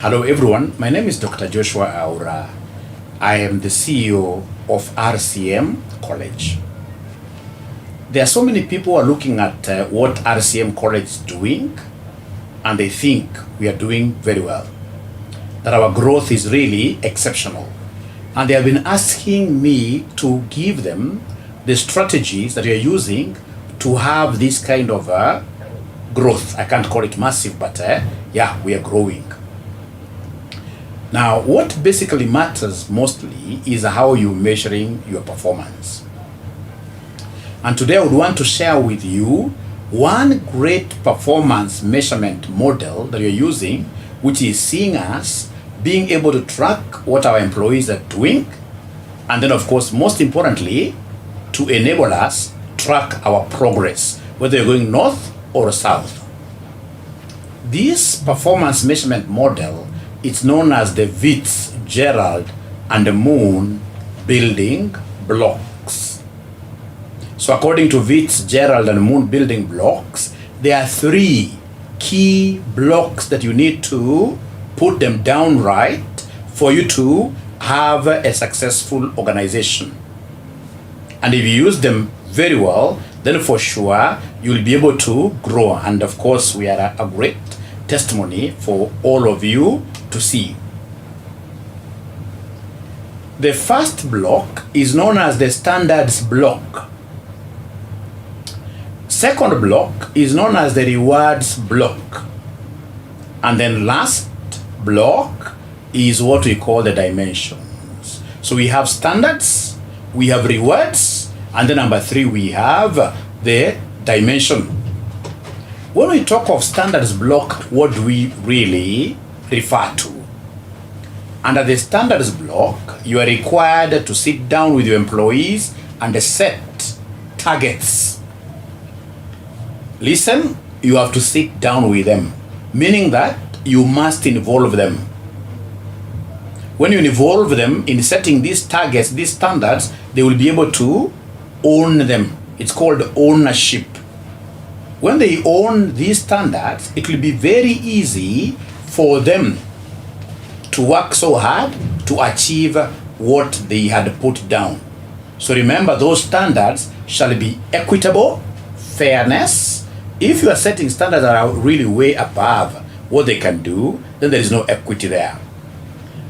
Hello everyone, my name is Dr. Joshua Aura. I am the CEO of RCM College. There are so many people who are looking at what RCM College is doing, and they think we are doing very well, that our growth is really exceptional. And they have been asking me to give them the strategies that we are using to have this kind of growth. I can't call it massive, but yeah, we are growing. Now, what basically matters mostly is how you're measuring your performance. And today I would want to share with you one great performance measurement model that you're using, which is seeing us being able to track what our employees are doing, and then of course, most importantly, to enable us track our progress, whether you're going north or south. This performance measurement model, it's known as the 𝗧𝗛𝗘 𝗏𝗏 building blocks. So according to 𝗧𝗛𝗘 𝗏𝗏 building blocks, there are 3 key blocks that you need to put them down right for you to have a successful organization. And if you use them very well, then for sure you'll be able to grow. And of course, we are a great testimony for all of you to see. The first block is known as the standards block. Second block is known as the rewards block. And then last block is what we call the dimensions. So we have standards, we have rewards, and then number 3, we have the dimension. When we talk of standards block, what do we really refer to? Under the standards block, you are required to sit down with your employees and set targets. Listen, you have to sit down with them, meaning that you must involve them. When you involve them in setting these targets, these standards, they will be able to own them. It's called ownership. When they own these standards, it will be very easy for them to work so hard to achieve what they had put down. So remember, those standards shall be equitable, fairness. If you are setting standards that are really way above what they can do, then there is no equity there.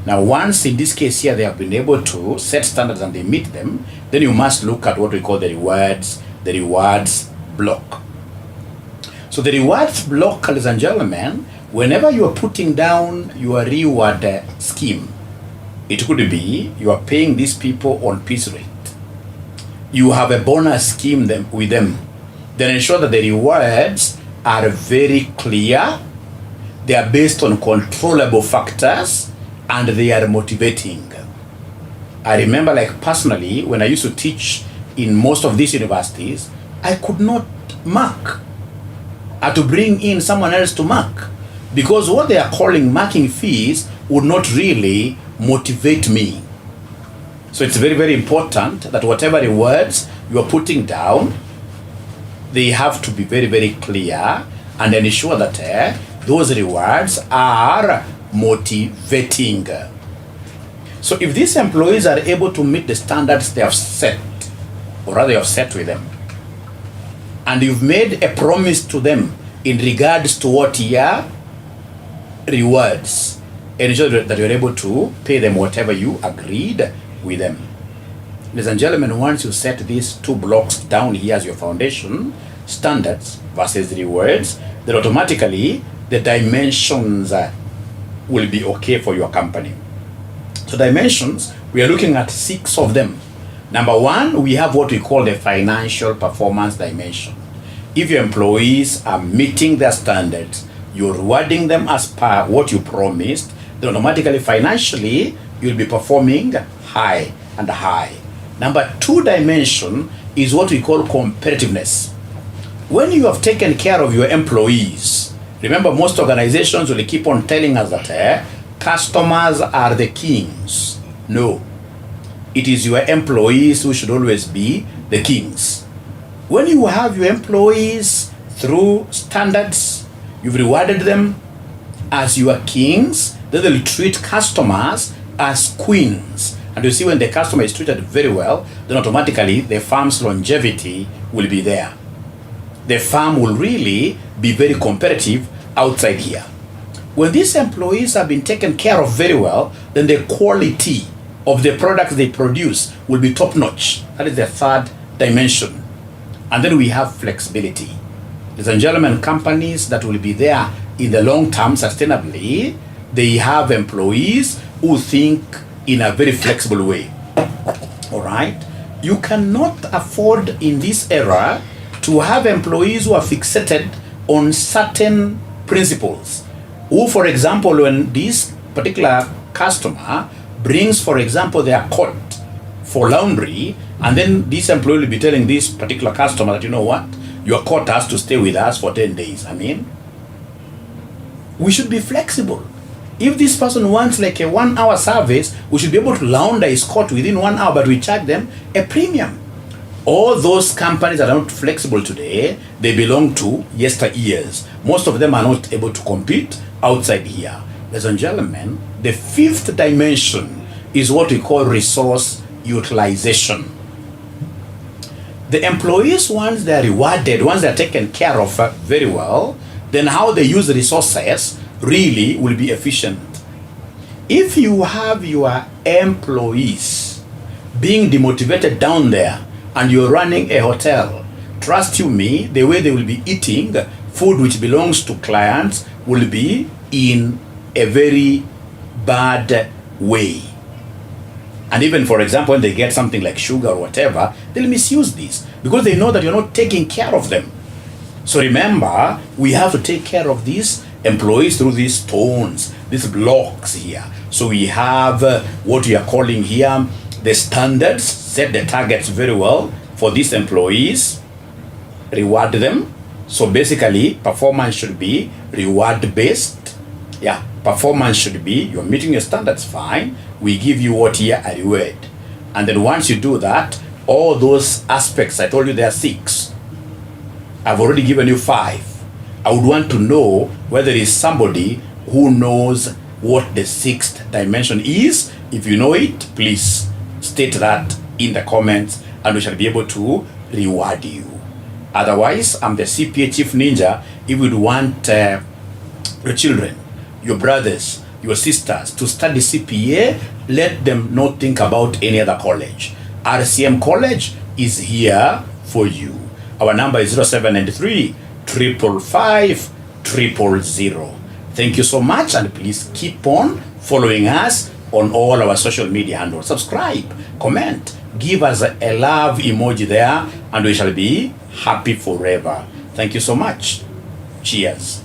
Now, once in this case here, they have been able to set standards and they meet them, then you must look at what we call the rewards block. So the rewards block, ladies and gentlemen, whenever you are putting down your reward scheme, it could be you are paying these people on piece rate. You have a bonus scheme with them. Then ensure that the rewards are very clear, they are based on controllable factors, and they are motivating. I remember, like personally, when I used to teach in most of these universities, I could not mark. I had to bring in someone else to mark, because what they are calling marking fees would not really motivate me. So it's very, very important that whatever rewards you are putting down, they have to be very, very clear, and ensure that those rewards are motivating. So if these employees are able to meet the standards they have set, or rather you have set with them, and you've made a promise to them in regards to what your rewards, ensure that you're able to pay them whatever you agreed with them. Ladies and gentlemen, once you set these 2 blocks down here as your foundation, standards versus rewards, then automatically the dimensions will be okay for your company. So dimensions, we are looking at 6 of them. Number 1, we have what we call the financial performance dimension. If your employees are meeting their standards, you're rewarding them as per what you promised, then automatically financially you'll be performing high and high. Number 2 dimension is what we call competitiveness. When you have taken care of your employees, remember, most organizations will keep on telling us that customers are the kings. No, it is your employees who should always be the kings. When you have your employees through standards, you've rewarded them, as your kings, then they'll treat customers as queens. And you see, when the customer is treated very well, then automatically the farm's longevity will be there. The farm will really be very competitive outside here. When these employees have been taken care of very well, then the quality of the products they produce will be top-notch. That is the third dimension. And then we have flexibility. Ladies and gentlemen, companies that will be there in the long term sustainably, they have employees who think in a very flexible way. All right? You cannot afford in this era to have employees who are fixated on certain principles. Who, for example, when this particular customer brings, for example, their coat for laundry, and then this employee will be telling this particular customer that, you know what, your coat has to stay with us for 10 days. I mean, we should be flexible. If this person wants like a 1 hour service, we should be able to launder his coat within 1 hour, but we charge them a premium. All those companies that are not flexible today, they belong to yesteryears. Most of them are not able to compete outside here. Ladies and gentlemen, the fifth dimension is what we call resource utilization. The employees, once they're rewarded, once they're taken care of very well, then how they use the resources really will be efficient. If you have your employees being demotivated down there and you're running a hotel, trust you me, the way they will be eating food which belongs to clients will be in a very bad way. And even, for example, when they get something like sugar or whatever, they'll misuse this because they know that you're not taking care of them. So remember, we have to take care of these employees through these stones, these blocks here. So we have what we are calling here the standards, set the targets very well for these employees, reward them. So basically, performance should be reward-based. Yeah, performance should be, you're meeting your standards, fine. We give you what here, a reward. And then once you do that, all those aspects, I told you there are 6. I've already given you 5. I would want to know whether there is somebody who knows what the 6th dimension is. If you know it, please state that in the comments and we shall be able to reward you. Otherwise, I'm the CPA Chief Ninja. If you want your children, your brothers, your sisters to study CPA, let them not think about any other college. RCM College is here for you. Our number is 0793 555 000. Thank you so much, and please keep on following us on all our social media handles. Subscribe, comment, give us a love emoji there, and we shall be happy forever. Thank you so much. Cheers.